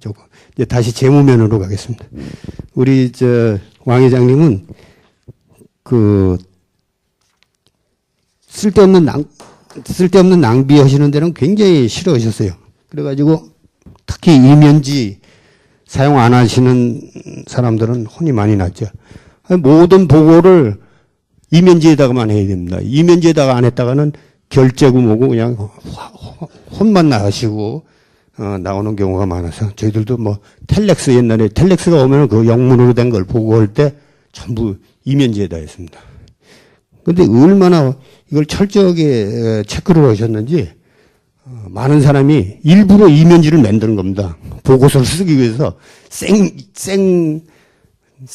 조금 이제 다시 재무면으로 가겠습니다. 우리 왕 회장님은 그 쓸데없는 낭비하시는 데는 굉장히 싫어하셨어요. 그래가지고 특히 이면지 사용 안 하시는 사람들은 혼이 많이 났죠. 모든 보고를 이면지에다가만 해야 됩니다. 이면지에다가 안 했다가는 결제고 뭐고 그냥 혼만 나시고 나오는 경우가 많아서 저희들도 뭐 텔렉스 옛날에 텔렉스가 오면 그 영문으로 된 걸 보고할 때 전부 이면지에다 했습니다. 근데 얼마나 이걸 철저하게 체크를 하셨는지 많은 사람이 일부러 이면지를 만드는 겁니다. 보고서를 쓰기 위해서 생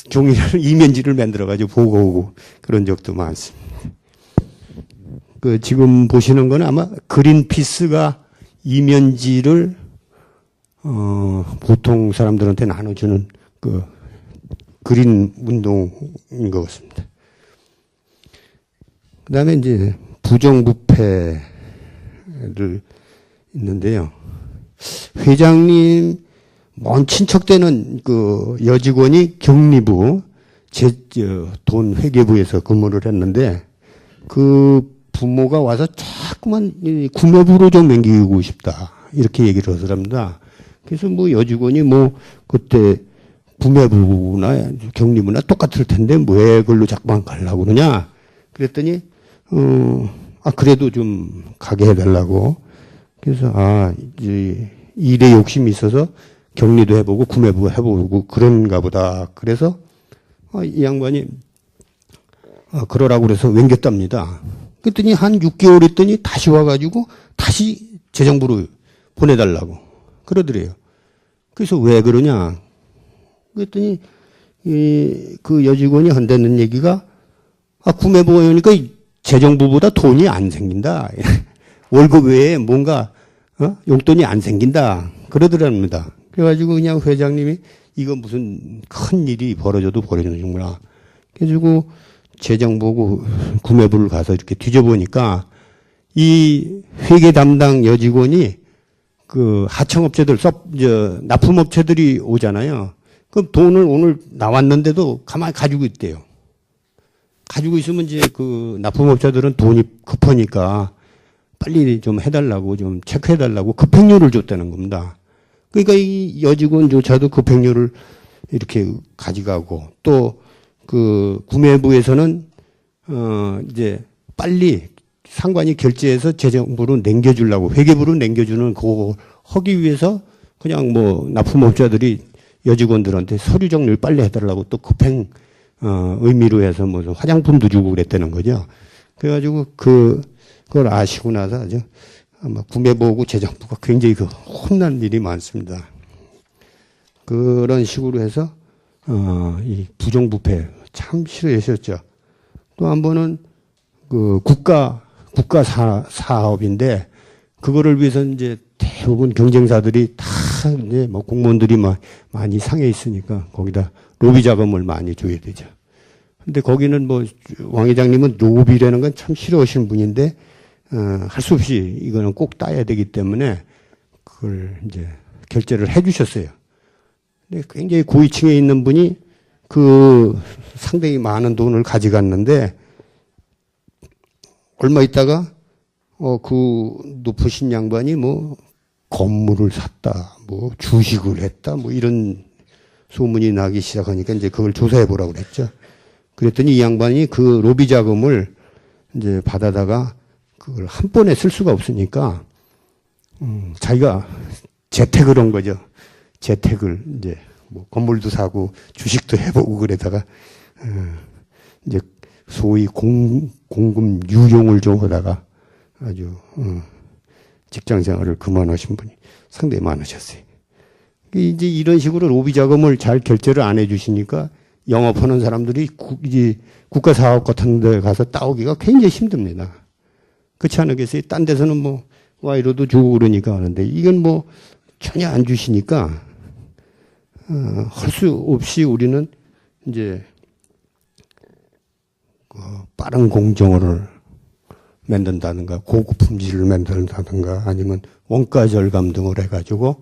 종이를 이면지를 만들어가지고 보고오고 그런 적도 많습니다. 그 지금 보시는 거는 아마 그린피스가 이면지를 보통 사람들한테 나눠주는 그 그린 운동인 것 같습니다. 그 다음에 이제 부정부패를 있는데요. 회장님, 먼 친척되는 그 여직원이 경리부, 돈 회계부에서 근무를 했는데 그 부모가 와서 자꾸만 구매부로 좀 남기고 싶다. 이렇게 얘기를 하더랍니다. 그래서 뭐 여직원이 뭐 그때 구매부나 경리부나 똑같을 텐데 왜 그걸로 자꾸만 가려고 그러냐. 그랬더니 그래도 좀 가게 해달라고. 그래서, 이제 일에 욕심이 있어서 격리도 해보고 구매부 해보고 그런가 보다. 그래서, 이 양반이, 그러라고 그래서 옮겼답니다. 그랬더니 한 6개월 있더니 다시 와가지고 다시 재정부로 보내달라고. 그러더래요. 그래서 왜 그러냐. 그랬더니, 그 여직원이 한다는 얘기가, 구매부가 오니까 재정부보다 돈이 안 생긴다. 월급 외에 뭔가 용돈이 안 생긴다. 그러더랍니다. 그래가지고 그냥 회장님이 이거 무슨 큰 일이 벌어져도 벌어지는구나. 그래가지고 재정부고 구매부를 가서 이렇게 뒤져보니까 이 회계 담당 여직원이 그 하청업체들, 납품업체들이 오잖아요. 그럼 돈을 오늘 나왔는데도 가만히 가지고 있대요. 가지고 있으면 이제 그 납품업자들은 돈이 급하니까 빨리 좀 해달라고 좀 체크해달라고 급행료를 줬다는 겁니다. 그러니까 이 여직원조차도 급행료를 이렇게 가져가고 또 그 구매부에서는 이제 빨리 상관이 결제해서 재정부로 남겨주려고 회계부로 남겨주는 그거 하기 위해서 그냥 뭐 납품업자들이 여직원들한테 서류 정리를 빨리 해달라고 또 급행 의미로 해서 뭐 화장품도 주고 그랬다는 거죠. 그래가지고 그걸 아시고 나서 아주 아마 구매부하고 재정부가 굉장히 혼난 일이 많습니다. 그런 식으로 해서 이 부정부패 참 싫어하셨죠. 또 한 번은 그 국가 사업인데 그거를 위해서 이제 대부분 경쟁사들이 다 이제 뭐 공무원들이 많이 상해 있으니까 거기다 로비 자금을 많이 줘야 되죠. 근데 거기는 뭐 왕 회장님은 로비라는 건 참 싫어하시는 분인데 할 수 없이 이거는 꼭 따야 되기 때문에 그걸 이제 결제를 해 주셨어요. 근데 굉장히 고위층에 있는 분이 그 상당히 많은 돈을 가져갔는데 얼마 있다가 그 높으신 양반이 뭐 건물을 샀다, 뭐 주식을 했다, 뭐 이런 소문이 나기 시작하니까 이제 그걸 조사해 보라고 그랬죠. 그랬더니 이 양반이 그 로비 자금을 이제 받아다가 그걸 한 번에 쓸 수가 없으니까 자기가 재테크를 한 거죠. 재테크를 이제 뭐 건물도 사고 주식도 해보고 그러다가 이제 소위 공금 유용을 좀 하다가 아주 직장 생활을 그만하신 분이 상당히 많으셨어요. 이제 이런 식으로 로비 자금을 잘 결제를 안 해주시니까 영업하는 사람들이 이제 국가 사업 같은 데 가서 따오기가 굉장히 힘듭니다. 그렇지 않겠어요? 딴 데서는 뭐 와이로도 주고 그러니까 하는데 이건 뭐 전혀 안 주시니까 할 수 없이 우리는 이제 빠른 공정을 만든다든가 고급 품질을 만든다든가 아니면 원가 절감 등을 해가지고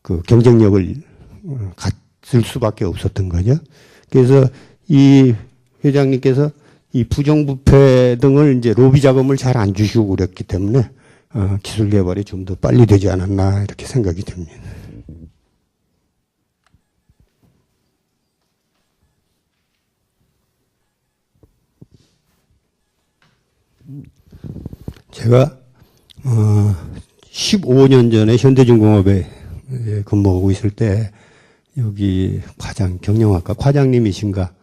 그 경쟁력을 갖을 수밖에 없었던 거죠. 그래서 이 회장님께서 이 부정부패 등을 이제 로비 자금을 잘 안 주시고 그랬기 때문에 기술 개발이 좀 더 빨리 되지 않았나 이렇게 생각이 듭니다. 제가 15년 전에 현대중공업에 근무하고 있을 때 여기 경영학과 과장님이신가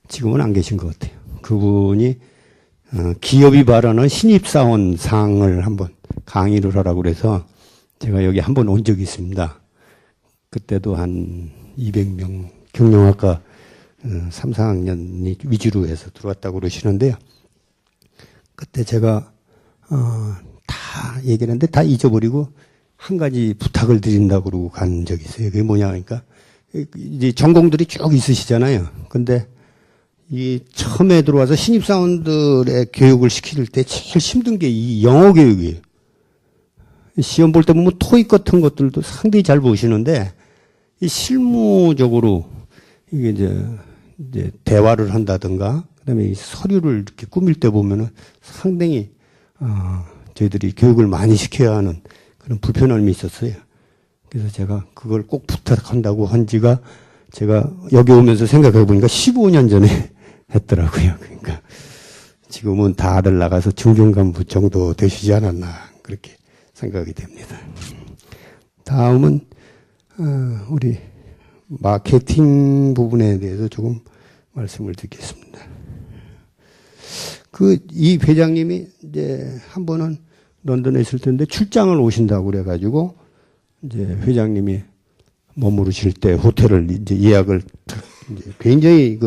지금은 안 계신 것 같아요. 그분이 기업이 바라는 신입사원 상을 한번 강의를 하라고 그래서 제가 여기 한번 온 적이 있습니다. 그때도 한 200명 경영학과 3, 4학년이 위주로 해서 들어왔다고 그러시는데요. 그때 제가 다 얘기를 했는데 다 잊어버리고 한 가지 부탁을 드린다고 그러고 간 적이 있어요. 그게 뭐냐 하니까 이제 전공들이 쭉 있으시잖아요. 근데 이 처음에 들어와서 신입사원들의 교육을 시킬 때 제일 힘든 게 이 영어 교육이에요. 시험 볼 때 보면 토익 같은 것들도 상당히 잘 보시는데 이 실무적으로 이게 이제 대화를 한다든가 그다음에 이 서류를 이렇게 꾸밀 때 보면은 상당히 저희들이 교육을 많이 시켜야 하는 그런 불편함이 있었어요. 그래서 제가 그걸 꼭 부탁한다고 한 지가 제가 여기 오면서 생각해 보니까 15년 전에 했더라고요. 그러니까 지금은 다들 나가서 중견간부 정도 되시지 않았나 그렇게 생각이 됩니다. 다음은 우리 마케팅 부분에 대해서 조금 말씀을 드리겠습니다. 이 회장님이 이제 한 번은 런던에 있을 텐데 출장을 오신다고 그래가지고 이제 회장님이 머무르실 때 호텔을 이제 예약을 이제 굉장히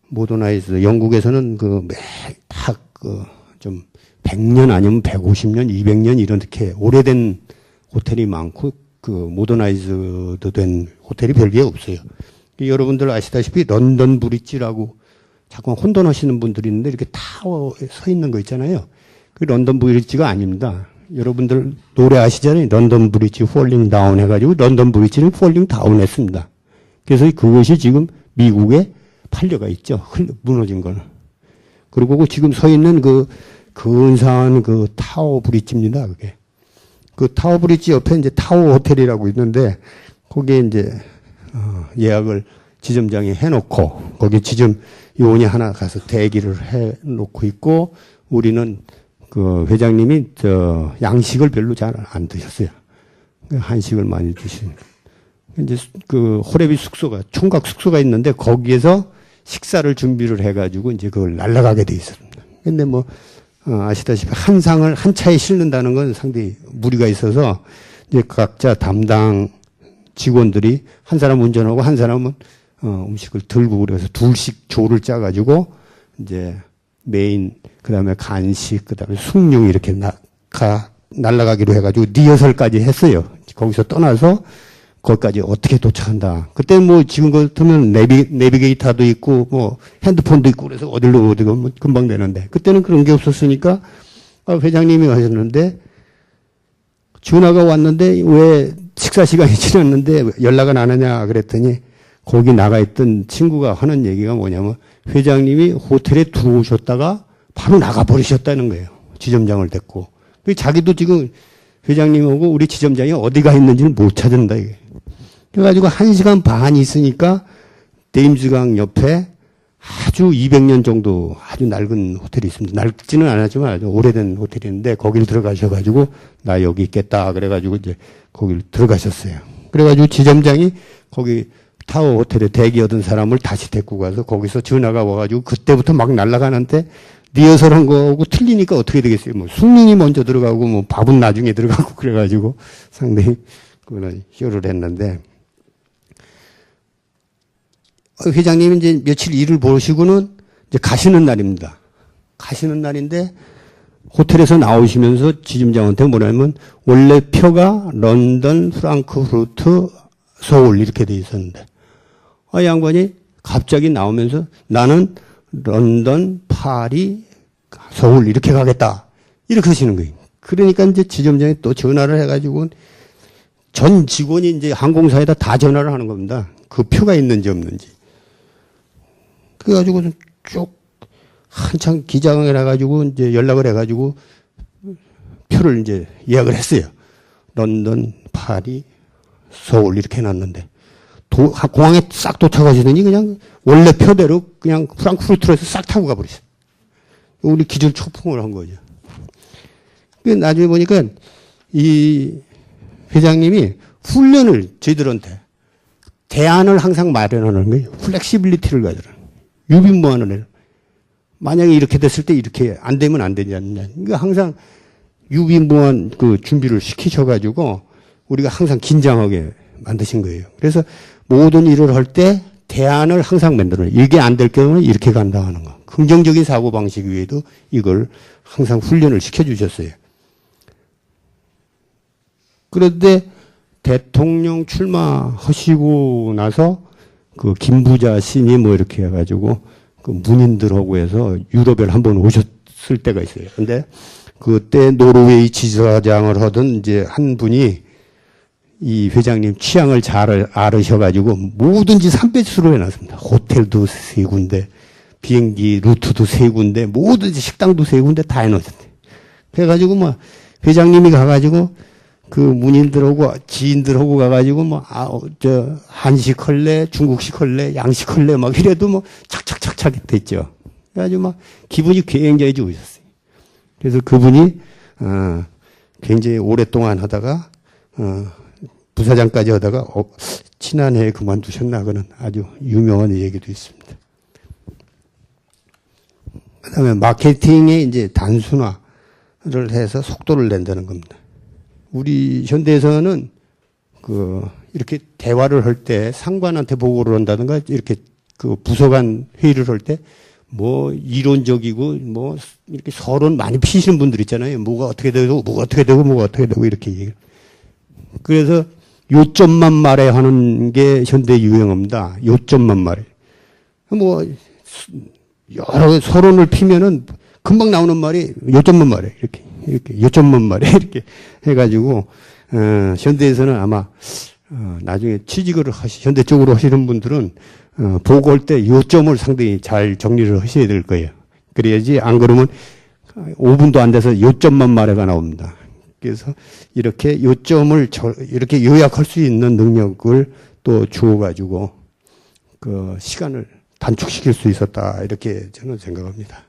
모더나이즈 영국에서는 좀 100년 아니면 150년, 200년 이렇게 오래된 호텔이 많고 모더나이즈도 된 호텔이 별게 없어요. 여러분들 아시다시피 런던 브릿지라고 자꾸 혼돈하시는 분들이 있는데 이렇게 타워에 서 있는 거 있잖아요. 그 런던 브릿지가 아닙니다. 여러분들 노래 아시잖아요. 런던 브릿지 폴링 다운 해가지고 런던 브릿지를 폴링 다운 했습니다. 그래서 그것이 지금 미국에 팔려가 있죠. 무너진 거는. 그리고 지금 서 있는 근사한 타워 브릿지입니다. 그게. 그 타워 브릿지 옆에 이제 타워 호텔이라고 있는데 거기에 이제 예약을 지점장이 해놓고 거기 지점 요원이 하나 가서 대기를 해놓고 있고 우리는 회장님이 양식을 별로 잘 안 드셨어요. 한식을 많이 드시는. 이제 호레비 숙소가 총각 숙소가 있는데 거기에서 식사를 준비를 해가지고 이제 그걸 날아가게 돼 있었습니다. 근데 아시다시피 한 상을 한 차에 실는다는 건 상당히 무리가 있어서 이제 각자 담당 직원들이 한 사람 운전하고 한 사람은 음식을 들고 그래서 둘씩 조를 짜가지고 이제 메인 그다음에 간식 그다음에 숭늉 이렇게 날아가기로 해가지고 리허설까지 했어요. 거기서 떠나서 거기까지 어떻게 도착한다. 그때 지금 같으면 내비게이터도 있고 핸드폰도 있고 그래서 어디로 가면 금방 되는데 그때는 그런 게 없었으니까 회장님이 하셨는데 전화가 왔는데 왜 식사 시간이 지났는데 연락은 안 하냐 그랬더니 거기 나가 있던 친구가 하는 얘기가 뭐냐면 회장님이 호텔에 들어오셨다가 바로 나가버리셨다는 거예요. 지점장을 데리고. 자기도 지금 회장님하고 우리 지점장이 어디가 있는지를 못 찾는다 이게. 그래가지고 1시간 반 있으니까 데임즈강 옆에 아주 200년 정도 아주 낡은 호텔이 있습니다. 낡지는 않았지만 아주 오래된 호텔인데 거길 들어가셔가지고 나 여기 있겠다 그래가지고 이제 거길 들어가셨어요. 그래가지고 지점장이 거기 타워 호텔에 대기하던 사람을 다시 데리고 가서 거기서 전화가 와가지고 그때부터 막 날아가는데 리허설한 거하고 틀리니까 어떻게 되겠어요? 숭늉이 먼저 들어가고 밥은 나중에 들어가고 그래가지고 상당히 그거는 희열을 했는데 회장님이 이제 며칠 일을 보시고는 이제 가시는 날입니다. 가시는 날인데 호텔에서 나오시면서 지점장한테 뭐냐면 원래 표가 런던, 프랑크푸르트, 서울 이렇게 돼 있었는데 양반이 갑자기 나오면서 나는 런던, 파리, 서울 이렇게 가겠다. 이렇게 하시는 거예요. 그러니까 이제 지점장이 또 전화를 해가지고 전 직원이 이제 항공사에다 다 전화를 하는 겁니다. 그 표가 있는지 없는지. 그래가지고 쭉 한창 기장을 해가지고 이제 연락을 해가지고 표를 이제 예약을 했어요. 런던, 파리, 서울 이렇게 해놨는데 공항에 싹 도착하시더니 그냥 원래 표대로 그냥 프랑크푸르트에서 싹 타고 가버렸어요. 우리 기준 초풍을 한 거죠. 나중에 보니까 이 회장님이 훈련을 저희들한테 대안을 항상 마련하는 거예요. 플렉시빌리티를 가져라. 유빈무한을 해요. 만약에 이렇게 됐을 때 이렇게 안 되면 안 되지 않느냐. 그러니까 항상 유빈무한 그 준비를 시키셔가지고 우리가 항상 긴장하게 만드신 거예요. 그래서 모든 일을 할 때 대안을 항상 만들어요. 이게 안 될 경우는 이렇게 간다 하는 거. 긍정적인 사고방식 위에도 이걸 항상 훈련을 시켜주셨어요. 그런데 대통령 출마하시고 나서 그 김부자 씨니 뭐 이렇게 해가지고 그 문인들하고 해서 유럽에 한번 오셨을 때가 있어요. 근데 그때 노르웨이 지사장을 하던 이제 한 분이 이 회장님 취향을 잘 알으셔가지고 뭐든지 3배수로 해놨습니다. 호텔도 3군데, 비행기 루트도 3군데, 뭐든지 식당도 3군데 다 해놓으셨대요. 그래가지고 뭐 회장님이 가가지고 그 문인들하고 지인들하고 가가지고 뭐 한식 할래, 중국식 할래, 양식 할래 막 이래도 뭐 착착착착 됐죠. 그래가지고 막 기분이 굉장히 좋으셨어요. 그래서 그분이 굉장히 오랫동안 하다가 부사장까지 하다가 지난해에 그만두셨나 그는 아주 유명한 얘기도 있습니다. 그다음에 마케팅의 이제 단순화를 해서 속도를 낸다는 겁니다. 우리 현대에서는 이렇게 대화를 할 때 상관한테 보고를 한다든가 이렇게 그 부서 간 회의를 할 때 뭐 이론적이고 뭐 이렇게 서론 많이 피시는 분들 있잖아요. 뭐가 어떻게 되고 뭐가 어떻게 되고 뭐가 어떻게 되고 이렇게 얘기를. 그래서 요점만 말해 하는 게 현대 유행어입니다. 요점만 말해. 뭐 여러 서론을 피면은 금방 나오는 말이 요점만 말해. 이렇게 요점만 말해. 이렇게 해가지고 현대에서는 아마 나중에 취직을 현대 쪽으로 하시는 분들은 보고할 때 요점을 상당히 잘 정리를 하셔야 될 거예요. 그래야지 안 그러면 5분도 안 돼서 요점만 말해가 나옵니다. 그래서 이렇게 요점을 이렇게 요약할 수 있는 능력을 또 주어가지고 그 시간을 단축시킬 수 있었다. 이렇게 저는 생각합니다.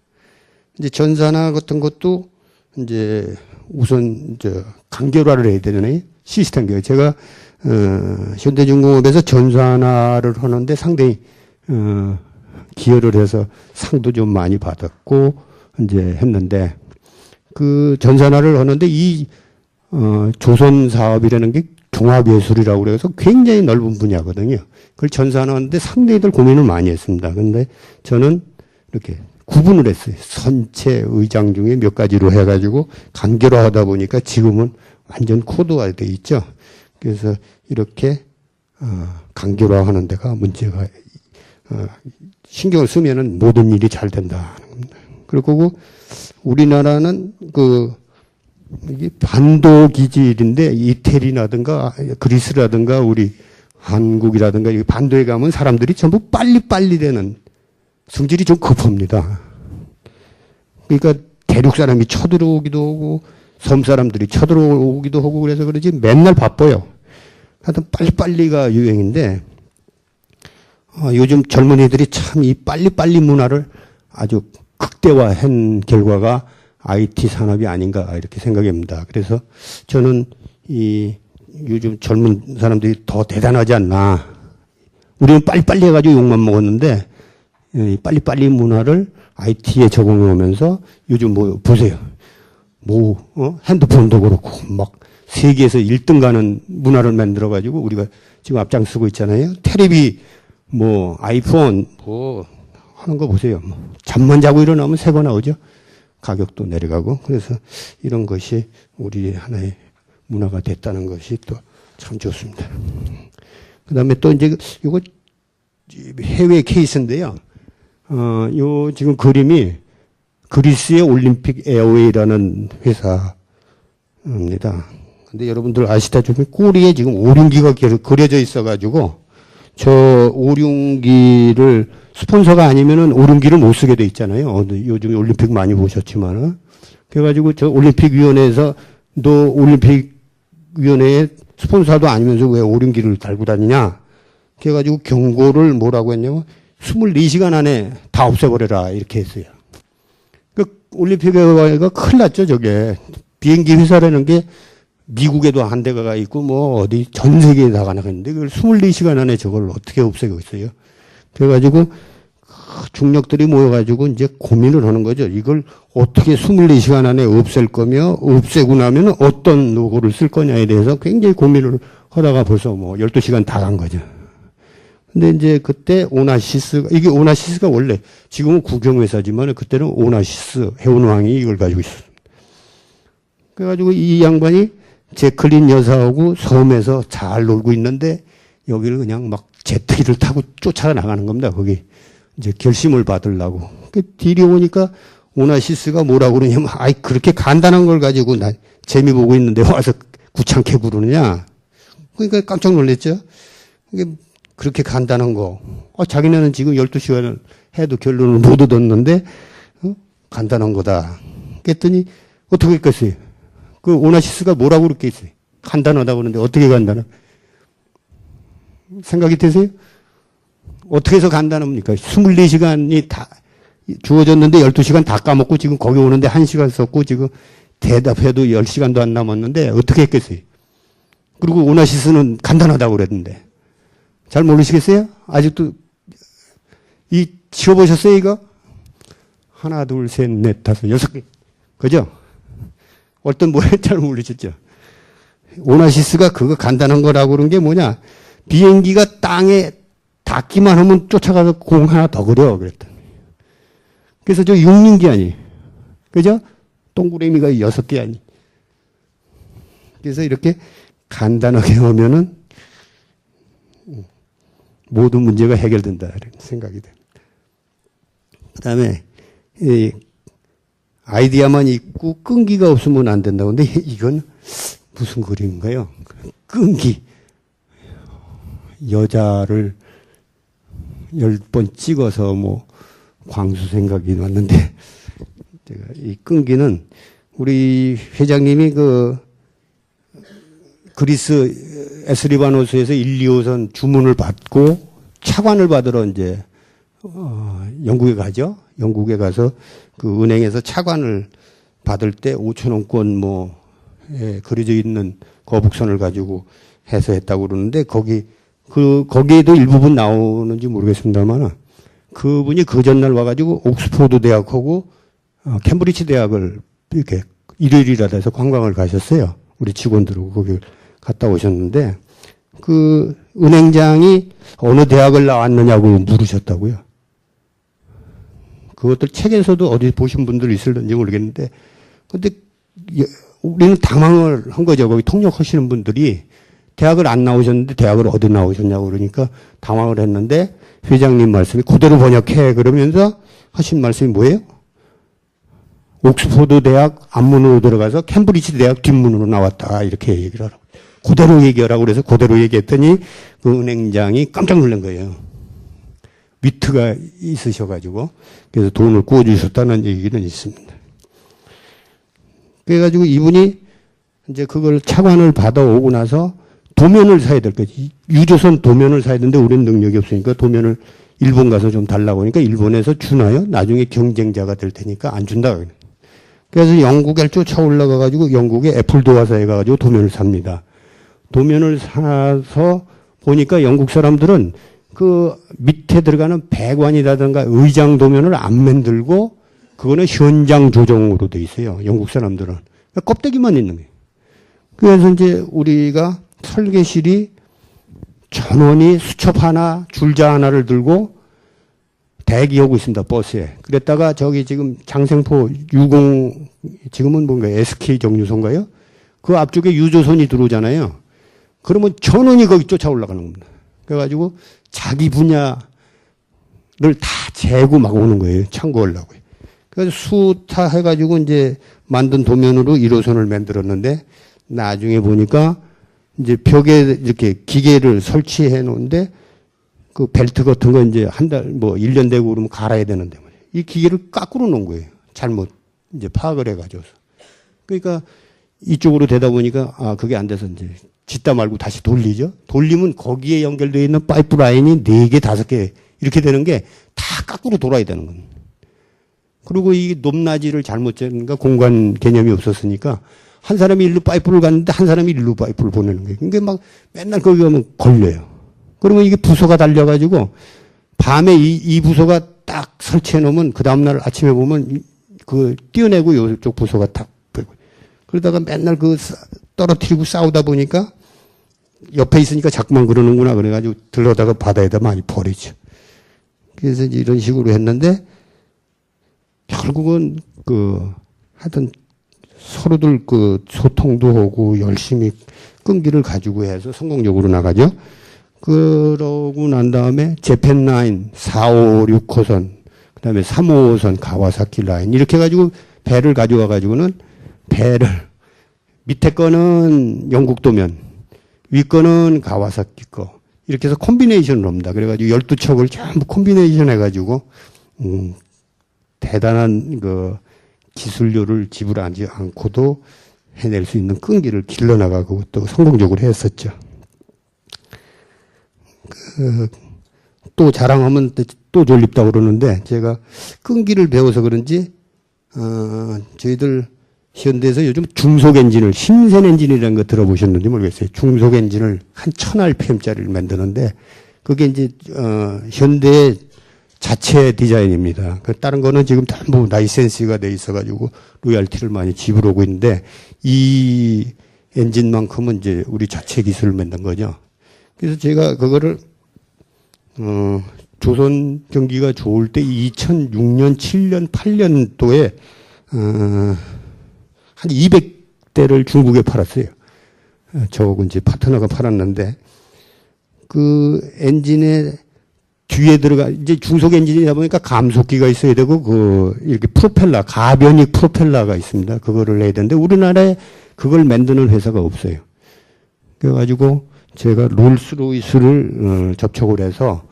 이제 전산화 같은 것도 이제 우선 간결화를 해야 되잖아요. 시스템 교육. 제가 현대중공업에서 전산화를 하는데 상당히 기여를 해서 상도 좀 많이 받았고 이제 했는데 그 전산화를 하는데 이 조선 사업이라는 게 종합예술이라고 그래서 굉장히 넓은 분야거든요. 그걸 전산화하는데 상당히들 고민을 많이 했습니다. 그런데 저는 이렇게 구분을 했어요. 선체 의장 중에 몇 가지로 해가지고 간결화하다 보니까 지금은 완전 코드화되어 있죠. 그래서 이렇게 간결화하는 데가 문제가 신경을 쓰면은 모든 일이 잘 된다. 그리고 우리나라는 이게 반도 기질인데 이태리라든가 그리스라든가 우리 한국이라든가 이 반도에 가면 사람들이 전부 빨리빨리 되는 성질이 좀 급합니다. 그러니까 대륙 사람이 쳐들어오기도 하고 섬 사람들이 쳐들어오기도 하고 그래서 그러지 맨날 바빠요. 하여튼 빨리빨리가 유행인데 요즘 젊은이들이 참 이 빨리빨리 문화를 아주 극대화한 결과가 IT 산업이 아닌가 이렇게 생각합니다. 그래서 저는 이 요즘 젊은 사람들이 더 대단하지 않나. 우리는 빨리빨리 해가지고 욕만 먹었는데 이 빨리빨리 문화를 IT에 적응해 오면서 요즘 뭐 보세요. 핸드폰도 그렇고 막 세계에서 1등 가는 문화를 만들어 가지고 우리가 지금 앞장서고 있잖아요. 테레비 뭐 아이폰 뭐 하는 거 보세요. 잠만 자고 일어나면 새 거 나오죠. 가격도 내려가고 그래서 이런 것이 우리 하나의 문화가 됐다는 것이 또 참 좋습니다. 그다음에 또 이제 이거 해외 케이스인데요. 요 지금 그림이 그리스의 올림픽 에어웨이라는 회사입니다. 근데 여러분들 아시다시피 꼬리에 지금 오륜기가 그려져 있어가지고 저 오륜기를 스폰서가 아니면은 오륜기를 못 쓰게 돼 있잖아요. 요즘 올림픽 많이 보셨지만은. 그래가지고 저 올림픽위원회에서 너 올림픽위원회에 스폰서도 아니면서 왜 오륜기를 달고 다니냐. 그래가지고 경고를 뭐라고 했냐면 24시간 안에 다 없애버려라 이렇게 했어요. 그 올림픽위원회가 큰일 났죠 저게. 비행기 회사라는 게 미국에도 한 대가 있고 뭐 어디 전 세계에 다 나가는데 그걸 24시간 안에 저걸 어떻게 없애고 있어요. 그래가지고 중력들이 모여가지고 이제 고민을 하는 거죠. 이걸 어떻게 24시간 안에 없앨 거며 없애고 나면 어떤 로고를 쓸 거냐에 대해서 굉장히 고민을 하다가 벌써 뭐 12시간 다 간 거죠. 근데 이제 그때 이게 오나시스가 원래 지금은 국영회사지만 그때는 오나시스 해운왕이 이걸 가지고 있었습니다. 그래가지고 이 양반이 제클린 여사하고 섬에서 잘 놀고 있는데 여기를 그냥 막 제트기를 타고 쫓아나가는 겁니다. 거기 이제 결심을 받으려고. 그 뒤리 오니까 오나시스가 뭐라고 그러냐면 아이 그렇게 간단한 걸 가지고 나 재미 보고 있는데 와서 구창캐 구르느냐. 그러니까 깜짝 놀랐죠. 이게 그렇게 간단한 거. 자기네는 지금 12시간을 해도 결론을 못 얻었는데 간단한 거다. 그랬더니 어떻게 했겠어요? 그 오나시스가 뭐라고 그렇게 했어요? 간단하다고 그러는데 어떻게 간단해? 생각이 되세요? 어떻게 해서 간단합니까? 24시간이 다 주어졌는데 12시간 다 까먹고 지금 거기 오는데 1시간 썼고 지금 대답해도 10시간도 안 남았는데 어떻게 했겠어요? 그리고 오나시스는 간단하다고 그랬는데. 잘 모르시겠어요? 아직도 지워보셨어요 이거? 하나 둘 셋 넷 다섯 6개. 그죠? 어떤 뭐에 잘 모르셨죠? 오나시스가 그거 간단한 거라고 그런 게 뭐냐? 비행기가 땅에 닿기만 하면 쫓아가서 공 하나 더 그려 그랬더니. 그래서 저 6링기 아니. 그죠? 동그라미가 6개 아니. 그래서 이렇게 간단하게 하면은 모든 문제가 해결된다 이런 생각이 됩니다. 그다음에 아이디어만 있고 끈기가 없으면 안 된다고. 근데 이건 무슨 그림인가요? 끈기. 여자를 10번 찍어서 뭐 광수 생각이 났는데 제가 이 끈기는 우리 회장님이 그 그리스 에스리바노스에서 1, 2호선 주문을 받고 차관을 받으러 이제 영국에 가죠. 영국에 가서 그 은행에서 차관을 받을 때 5,000원권 뭐 그려져 있는 거북선을 가지고 해서 했다고 그러는데 거기에도 일부분 나오는지 모르겠습니다만 그분이 그 전날 와가지고 옥스포드 대학하고 캠브리지 대학을 이렇게 일요일이라 해서 관광을 가셨어요. 우리 직원들하고 거기 갔다 오셨는데 그 은행장이 어느 대학을 나왔느냐고 물으셨다고요. 그것들 책에서도 어디 보신 분들 있을는지 모르겠는데 근데 우리는 당황을 한 거죠. 거기 통역하시는 분들이 대학을 안 나오셨는데 대학을 어디 나오셨냐고 그러니까 당황을 했는데 회장님 말씀이 그대로 번역해 그러면서 하신 말씀이 뭐예요? 옥스포드 대학 앞문으로 들어가서 캠브리지 대학 뒷문으로 나왔다 이렇게 얘기를 하라고. 그대로 얘기하라고 그래서 그대로 얘기했더니 그 은행장이 깜짝 놀란 거예요. 위트가 있으셔가지고 그래서 돈을 구워주셨다는 얘기는 있습니다. 그래가지고 이분이 이제 그걸 차관을 받아오고 나서 도면을 사야 될 거지. 유조선 도면을 사야 되는데 우리는 능력이 없으니까 도면을 일본 가서 좀 달라고 하니까 일본에서 주나요? 나중에 경쟁자가 될 테니까 안 준다. 그래서 영국에 쫓아 올라가가지고 영국에 애플 도화사에 가가지고 도면을 삽니다. 도면을 사서 보니까 영국 사람들은 그 밑에 들어가는 배관이라든가 의장 도면을 안 만들고 그거는 현장 조정으로 돼 있어요. 영국 사람들은. 그러니까 껍데기만 있는 거예요. 그래서 이제 우리가 설계실이 전원이 수첩 하나, 줄자 하나를 들고 대기하고 있습니다. 버스에. 그랬다가 저기 지금 장생포 60, 지금은 뭔가 SK 정유소인가요? 그 앞쪽에 유조선이 들어오잖아요. 그러면 전원이 거기 쫓아 올라가는 겁니다. 그래가지고 자기 분야를 다 재고 막 오는 거예요. 참고하려고. 그래서 수타 해가지고 이제 만든 도면으로 1호선을 만들었는데 나중에 보니까 이제 벽에 이렇게 기계를 설치해 놓은데 그 벨트 같은 거 이제 한 달, 뭐 1년 되고 그러면 갈아야 되는데 말이에요. 이 기계를 거꾸로 놓은 거예요. 잘못 이제 파악을 해가지고서. 그러니까 이쪽으로 되다 보니까 아, 그게 안 돼서 이제 짓다 말고 다시 돌리죠. 돌리면 거기에 연결되어 있는 파이프 라인이 4개, 5개 이렇게 되는 게 다 거꾸로 돌아야 되는 겁니다. 그리고 이 높낮이를 잘못 재니까 공간 개념이 없었으니까 한 사람이 일로 파이프를 갔는데 한 사람이 일로 파이프를 보내는 거예요. 그게 막 맨날 거기 가면 걸려요. 그러면 이게 부서가 달려가지고 밤에 이 부서가 딱 설치해 놓으면 그 다음날 아침에 보면 그 띄어내고 이쪽 부서가 딱 보이고 그러다가 맨날 그 떨어뜨리고 싸우다 보니까 옆에 있으니까 자꾸만 그러는구나 그래가지고 들러다가 바다에다 많이 버리죠. 그래서 이런 식으로 했는데 결국은 하여튼 서로들 소통도 하고 열심히 끈기를 가지고 해서 성공적으로 나가죠. 그러고 난 다음에 재팬 라인 4, 5, 6호선, 그 다음에 3, 5호선 가와사키 라인 이렇게 해가지고 배를 가져와 가지고는 배를 밑에 거는 영국 도면, 위 거는 가와사키 거 이렇게 해서 콤비네이션을 합니다. 그래가지고 12척을 전부 콤비네이션 해가지고 대단한 기술료를 지불하지 않고도 해낼 수 있는 끈기를 길러나가고 또 성공적으로 했었죠. 또 자랑하면 또 졸립다고 그러는데 제가 끈기를 배워서 그런지 저희들 현대에서 요즘 중속 엔진을 심센 엔진이라는 거 들어보셨는지 모르겠어요. 중속 엔진을 한 1000rpm짜리를 만드는데 그게 이제 현대의 자체 디자인입니다. 다른 거는 지금 전부 라이센스가 돼 있어가지고 로열티를 많이 지불하고 있는데 이 엔진만큼은 이제 우리 자체 기술을 만든 거죠. 그래서 제가 그거를 조선 경기가 좋을 때 2006년, 7년, 8년도에 한 200대를 중국에 팔았어요. 저하고 이제 파트너가 팔았는데 그 엔진에 뒤에 이제 중속 엔진이다 보니까 감속기가 있어야 되고 이렇게 프로펠러, 가변익 프로펠러가 있습니다. 그거를 해야 되는데 우리나라에 그걸 만드는 회사가 없어요. 그래가지고 제가 롤스로이스를 접촉을 해서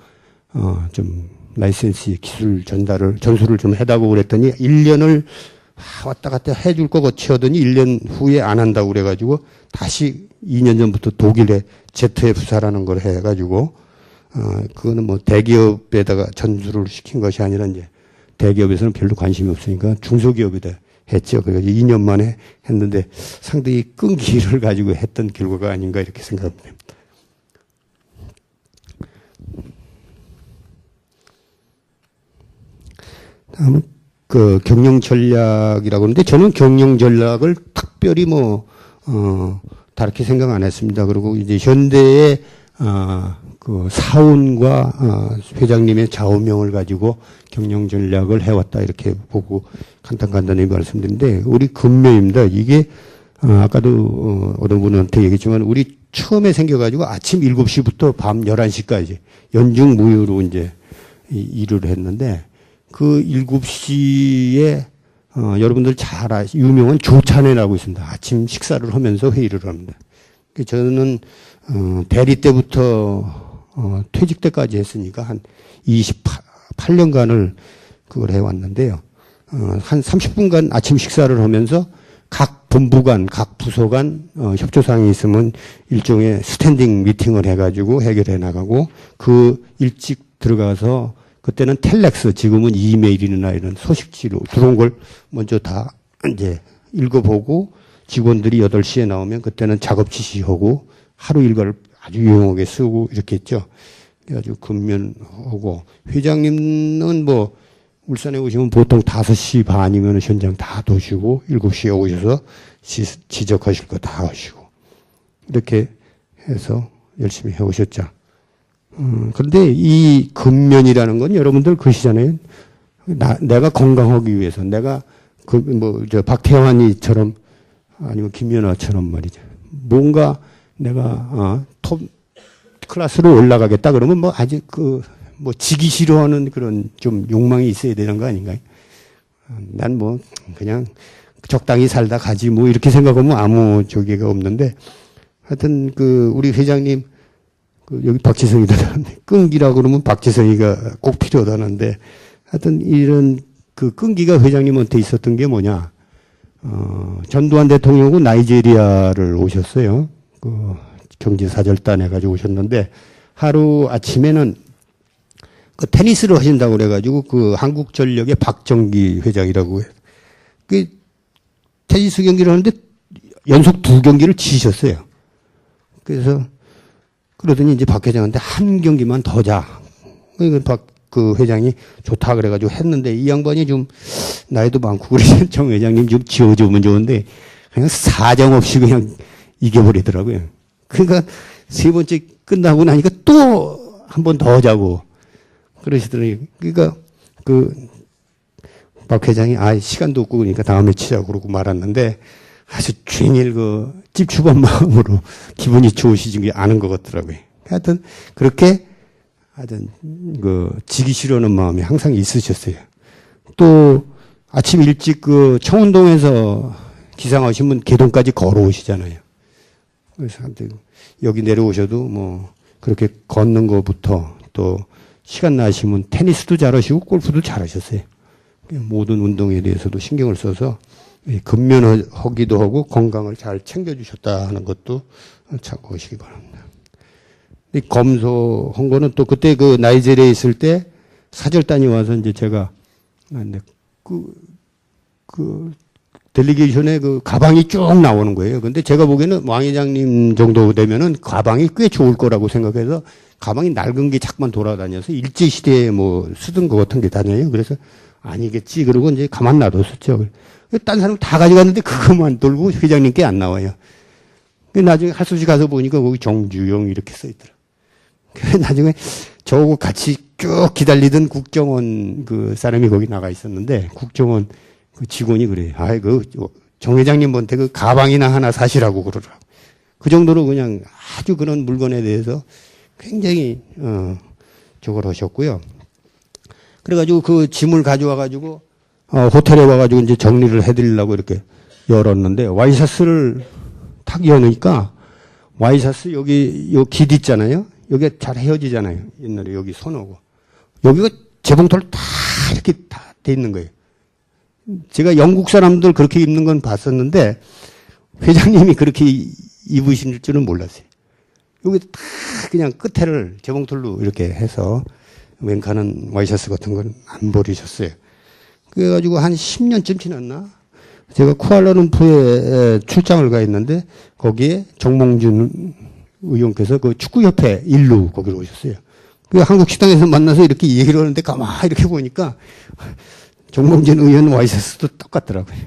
좀 라이센스 기술 전수를 좀 해다고 그랬더니 1년을 왔다 갔다 해줄 거 거치더니 1년 후에 안 한다고 그래가지고 다시 2년 전부터 독일에 ZF사라는 걸 해가지고 그거는 뭐 대기업에다가 전수를 시킨 것이 아니라 이제 대기업에서는 별로 관심이 없으니까 중소기업에다 했죠. 그래가지고 2년 만에 했는데 상당히 끈기를 가지고 했던 결과가 아닌가 이렇게 생각합니다. 다음은 경영 전략이라고 하는데 저는 경영 전략을 특별히 다르게 생각 안 했습니다. 그리고 이제 현대의 사원과 회장님의 좌우명을 가지고 경영 전략을 해왔다 이렇게 보고 간단히 말씀드리는데 우리 근묘입니다. 이게 아까도 어떤 분한테 얘기했지만 우리 처음에 생겨가지고 아침 7시부터 밤 11시까지 연중 무휴로 이제 일을 했는데 그 7시에 여러분들 잘 유명한 조찬회라고 있습니다. 아침 식사를 하면서 회의를 합니다. 저는 대리 때부터 퇴직 때까지 했으니까 한 28년간을 그걸 해왔는데요. 한 30분간 아침 식사를 하면서 각 본부 간, 각 부서 간 협조사항이 있으면 일종의 스탠딩 미팅을 해가지고 해결해 나가고 그 일찍 들어가서 그때는 텔렉스, 지금은 이메일이나 이런 소식지로 들어온 걸 먼저 다 이제 읽어보고 직원들이 8시에 나오면 그때는 작업 지시하고 하루 일과를 아주 유용하게 쓰고 이렇게 했죠. 그래가지고 근면하고 회장님은 울산에 오시면 보통 5시 반이면 현장 다 도시고 7시에 오셔서 지적하실 거 다 하시고 이렇게 해서 열심히 해오셨죠. 그런데 이 근면이라는 건 여러분들 그시잖아요. 내가 건강하기 위해서 내가 박태환이처럼 아니면 김연아처럼 말이죠. 뭔가 내가 톱 클래스로 올라가겠다 그러면 아직 지기 싫어하는 그런 좀 욕망이 있어야 되는 거 아닌가요? 난 그냥 적당히 살다 가지 뭐 이렇게 생각하면 아무 저기가 없는데 하여튼 그 우리 회장님 그 여기 박지성이다 끈기라 그러면 박지성이가 꼭 필요하다는데 하여튼 이런 그 끈기가 회장님한테 있었던 게 뭐냐 전두환 대통령은 나이지리아를 오셨어요. 그 경제사절단 해가지고 오셨는데 하루 아침에는 그 테니스를 하신다고 그래가지고 그 한국전력의 박정기 회장이라고 그 테니스 경기를 하는데 연속 2경기를 지셨어요. 그래서 그러더니 이제 박 회장한테 한 경기만 더 자. 그 회장이 좋다 그래가지고 했는데 이 양반이 좀 나이도 많고 그래서 정 회장님 좀 지어주면 좋은데 그냥 사정없이 그냥 이겨버리더라고요. 그러니까 3번째 끝나고 나니까 또 한 번 더 자고 그러시더니 그러니까 그 박 회장이 시간도 없고 그러니까 다음에 치자고 그러고 말았는데 아주 종일 그 찝찝한 마음으로 기분이 좋으시지 않은 것 같더라고요. 하여튼 그렇게 하여튼 그 지기 싫어하는 마음이 항상 있으셨어요. 또 아침 일찍 그 청운동에서 기상하시면 개동까지 걸어오시잖아요. 그래서 여기 내려오셔도 뭐 그렇게 걷는 것부터 또 시간 나시면 테니스도 잘하시고 골프도 잘하셨어요. 모든 운동에 대해서도 신경을 써서 근면하기도 하고 건강을 잘 챙겨주셨다 하는 것도 참고하시기 바랍니다. 검소한 거는 또 그때 그 나이지리아에 있을 때 사절단이 와서 이제 제가 그 델리게이션에 그 가방이 쭉 나오는 거예요. 근데 제가 보기에는 왕 회장님 정도 되면은 가방이 꽤 좋을 거라고 생각해서 가방이 낡은 게 자꾸만 돌아다녀서 일제시대에 뭐 쓰던 것 같은 게 다녀요. 그래서 아니겠지. 그러고 이제 가만 놔뒀었죠. 딴 사람 다 가져갔는데 그것만 돌고 회장님께 안 나와요. 나중에 할수시 가서 보니까 거기 정주영 이렇게 써있더라. 나중에 저하고 같이 쭉 기다리던 국정원 그 사람이 거기 나가 있었는데 국정원 그 직원이 그래요. 정 회장님한테 그 가방이나 하나 사시라고 그러더라고. 그 정도로 그냥 아주 그런 물건에 대해서 굉장히, 저걸 하셨고요. 그래가지고 그 짐을 가져와가지고, 호텔에 와가지고 이제 정리를 해드리려고 이렇게 열었는데, 와이셔츠를 탁 여니까, 와이셔츠 여기, 요 길 있잖아요. 여기가 잘 헤어지잖아요. 옛날에 여기 손오고. 여기가 재봉틀 다 이렇게 다 돼 있는 거예요. 제가 영국 사람들 그렇게 입는 건 봤었는데, 회장님이 그렇게 입으실 줄은 몰랐어요. 여기 다 그냥 끝에를 재봉틀로 이렇게 해서 웬간한 와이셔츠 같은 건 안 버리셨어요. 그래가지고 한 10년쯤 지났나? 제가 쿠알라룸푸르에 출장을 가 있는데 거기에 정몽준 의원께서 그 축구협회 일루 거기로 오셨어요. 그 한국 식당에서 만나서 이렇게 얘기를 하는데 가만히 이렇게 보니까 정몽준 의원 와이셔츠도 똑같더라고요.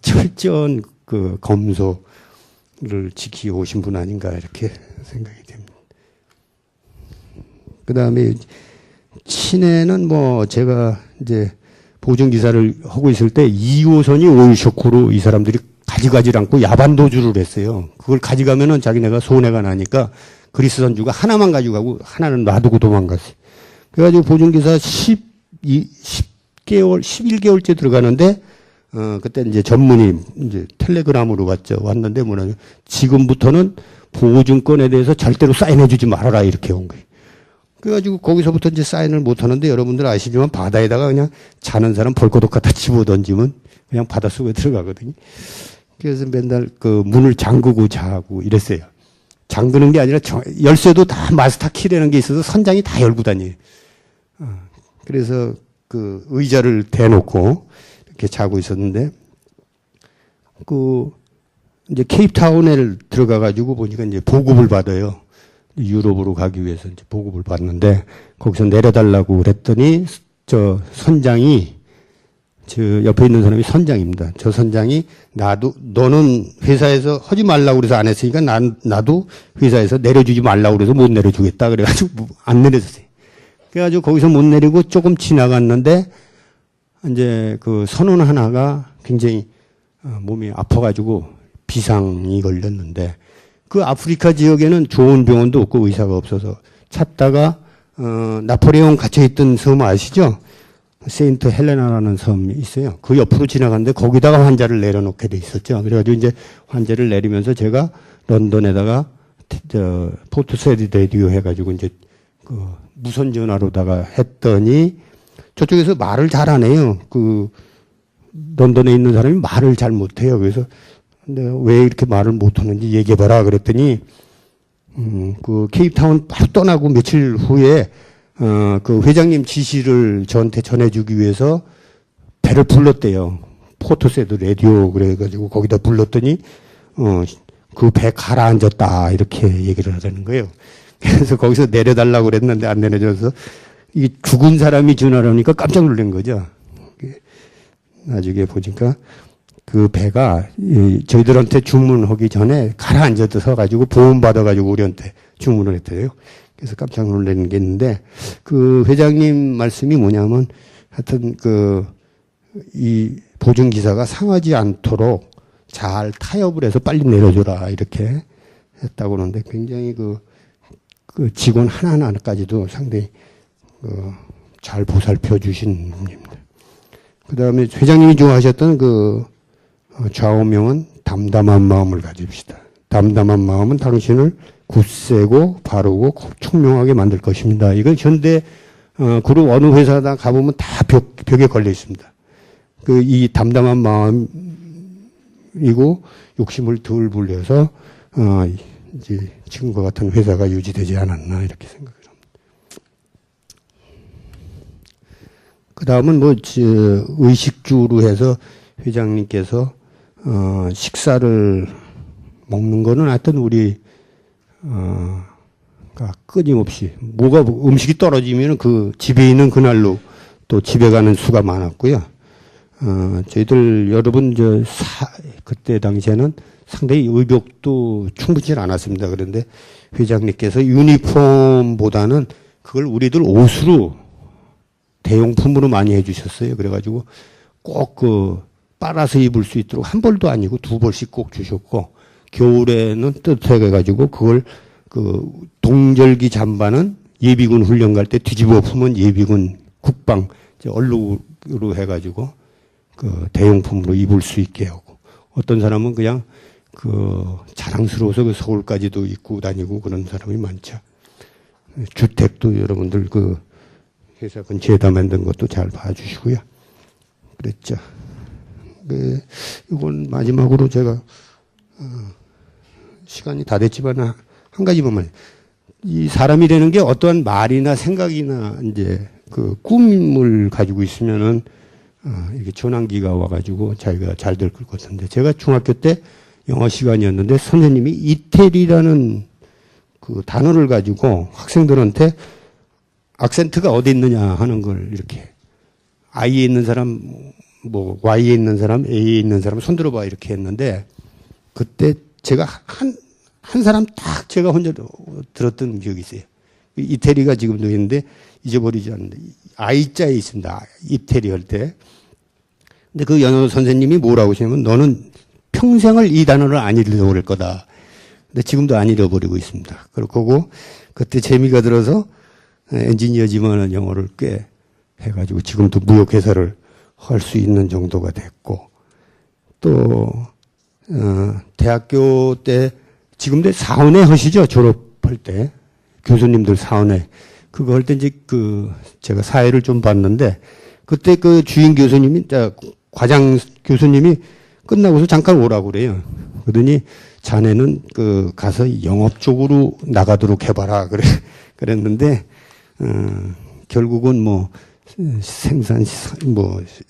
철저한 그 검소를 지키고 오신 분 아닌가 이렇게 생각이 됩니다. 그 다음에 친해는 뭐 제가 이제 보증기사를 하고 있을 때 2호선이 오일쇼크로 이 사람들이 가져가질 않고 야반도주를 했어요. 그걸 가져가면은 자기네가 손해가 나니까 그리스 선주가 하나만 가져가고 하나는 놔두고 도망갔어요. 그래가지고 보증기사 10개월, 11개월째 들어가는데 그때 이제 전문이 이제 텔레그램으로 왔는데 뭐냐면 지금부터는 보증권에 대해서 절대로 사인해주지 말아라 이렇게 온 거예요. 그래가지고 거기서부터 이제 사인을 못 하는데 여러분들 아시지만 바다에다가 그냥 자는 사람 볼거독 갖다 집어 던지면 그냥 바닷속에 들어가거든요. 그래서 맨날 그 문을 잠그고 자고 이랬어요. 잠그는 게 아니라 열쇠도 다 마스터 키라는 게 있어서 선장이 다 열고 다녀요. 그래서 그 의자를 대놓고 이렇게 자고 있었는데 그 이제 케이프타운에 들어가가지고 보니까 이제 보급을 받아요. 유럽으로 가기 위해서 이제 보급을 받는데 거기서 내려달라고 그랬더니 저 선장이 저 옆에 있는 사람이 선장입니다. 저 선장이 너는 회사에서 하지 말라고 그래서 안 했으니까 나도 회사에서 내려주지 말라고 그래서 못 내려주겠다 그래가지고 안 내려줬어요. 그래가지고 거기서 못 내리고 조금 지나갔는데 이제 그 선원 하나가 굉장히 몸이 아파가지고 비상이 걸렸는데 그 아프리카 지역에는 좋은 병원도 없고 의사가 없어서 찾다가 나폴레옹 갇혀있던 섬 아시죠? 세인트 헬레나라는 섬이 있어요. 그 옆으로 지나갔는데 거기다가 환자를 내려놓게 돼 있었죠. 그래가지고 이제 환자를 내리면서 제가 런던에다가 포트세드 레디오 해가지고 이제 그 무선 전화로다가 했더니 저쪽에서 말을 잘 안 해요. 그 런던에 있는 사람이 말을 잘 못해요. 그래서 근데 왜 이렇게 말을 못하는지 얘기해봐라 그랬더니 그 케이프타운 바로 떠나고 며칠 후에 그 회장님 지시를 저한테 전해주기 위해서 배를 불렀대요. 포토세드 라디오 그래가지고 거기다 불렀더니 그 배 가라앉았다 이렇게 얘기를 하자는 거예요. 그래서 거기서 내려달라고 그랬는데 안 내려줘서 이 죽은 사람이 전화를 하니까 깜짝 놀란 거죠. 나중에 보니까 그 배가 저희들한테 주문하기 전에 가라앉아서 서가지고 보험 받아가지고 우리한테 주문을 했대요. 그래서 깜짝 놀라는 게 있는데 그 회장님 말씀이 뭐냐면 하여튼 이 보증기사가 상하지 않도록 잘 타협을 해서 빨리 내려줘라 이렇게 했다고 그러는데 굉장히 그 직원 하나하나까지도 상당히 잘 보살펴 주신 분입니다. 그 다음에 회장님이 좋아하셨던 좌우명은 담담한 마음을 가집시다. 담담한 마음은 당신을 굳세고 바르고 총명하게 만들 것입니다. 이건 현대 그룹 어느 회사다 가보면 다 벽에 걸려 있습니다. 이 담담한 마음이고 욕심을 덜 불려서 이제 지금과 같은 회사가 유지되지 않았나 이렇게 생각을 합니다. 그 다음은 의식주로 해서 회장님께서 식사를 먹는 거는 하여튼 우리 끊임없이 음식이 떨어지면 그 집에 있는 그날로 또 집에 가는 수가 많았고요. 저희들 여러분 그때 당시에는 상당히 의복도 충분치 않았습니다. 그런데 회장님께서 유니폼보다는 그걸 우리들 옷으로 대용품으로 많이 해주셨어요. 그래가지고 꼭 빨아서 입을 수 있도록 한 벌도 아니고 두 벌씩 꼭 주셨고 겨울에는 뜨뜻해가지고 그걸 동절기 잠바는 예비군 훈련 갈 때 뒤집어 품은 예비군 국방 얼룩으로 해가지고 대용품으로 입을 수 있게 하고 어떤 사람은 그냥 자랑스러워서 서울까지도 입고 다니고 그런 사람이 많죠. 주택도 여러분들 회사 근처에다 만든 것도 잘 봐주시고요. 그랬죠. 이건 마지막으로 제가 시간이 다 됐지만 한 가지만 이 사람이 되는 게 어떠한 말이나 생각이나 이제 꿈을 가지고 있으면은 이렇게 전환기가 와가지고 자기가 잘 될 것 같은데 제가 중학교 때 영어 시간이었는데 선생님이 이태리라는 단어를 가지고 학생들한테 악센트가 어디 있느냐 하는 걸 이렇게 I에 있는 사람 Y에 있는 사람 A에 있는 사람 손들어봐 이렇게 했는데 그때 제가 한 사람 딱 제가 혼자 들었던 기억이 있어요. 이태리가 지금도 있는데 잊어버리지 않는데 I자에 있습니다. 이태리 할 때. 근데 그 영어 선생님이 뭐라고 하시냐면 너는 평생을 이 단어를 안 잃어버릴 거다. 근데 지금도 안 잃어버리고 있습니다. 그렇고 그때 재미가 들어서 엔지니어지만 영어를 꽤 해가지고 지금도 무역회사를 할 수 있는 정도가 됐고 또 대학교 때 지금도 사원회 하시죠? 졸업할 때 교수님들 사원회 그거 할 때 이제 제가 사회를 좀 봤는데 그때 주임 교수님이 과장 교수님이 끝나고서 잠깐 오라고 그래요. 그러더니 자네는 가서 영업 쪽으로 나가도록 해봐라 그랬는데 결국은 생산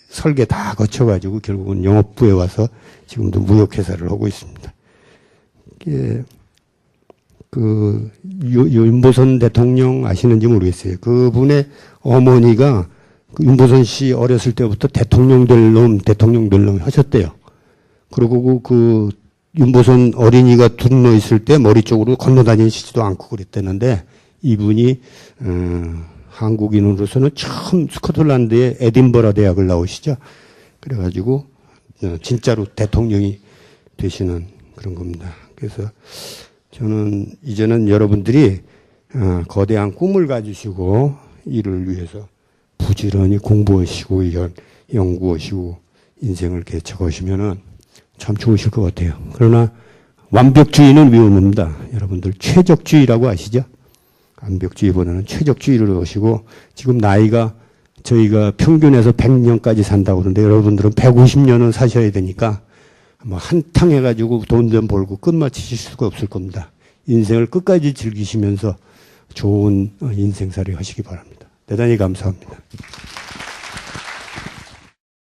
설계 다 거쳐가지고 결국은 영업부에 와서 지금도 무역회사를 하고 있습니다. 윤보선 대통령 아시는지 모르겠어요. 그분의 어머니가 윤보선 씨 어렸을 때부터 대통령 될 놈 하셨대요. 그리고 윤보선 어린이가 둘러 있을 때 머리 쪽으로 건너다니시지도 않고 그랬다는데 이분이 한국인으로서는 처음 스코틀랜드의 에딘버러 대학을 나오시죠. 그래가지고 진짜로 대통령이 되시는 그런 겁니다. 그래서 저는 이제는 여러분들이 거대한 꿈을 가지시고 이를 위해서 부지런히 공부하시고 연구하시고 인생을 개척하시면은 참 좋으실 것 같아요. 그러나 완벽주의는 위험합니다. 여러분들 최적주의라고 아시죠? 완벽주의보다는 최적주의를 하시고 지금 나이가 저희가 평균에서 100년까지 산다고 그러는데 여러분들은 150년은 사셔야 되니까 뭐 한탕 해가지고 돈 좀 벌고 끝마치실 수가 없을 겁니다. 인생을 끝까지 즐기시면서 좋은 인생살이 하시기 바랍니다. 대단히 감사합니다.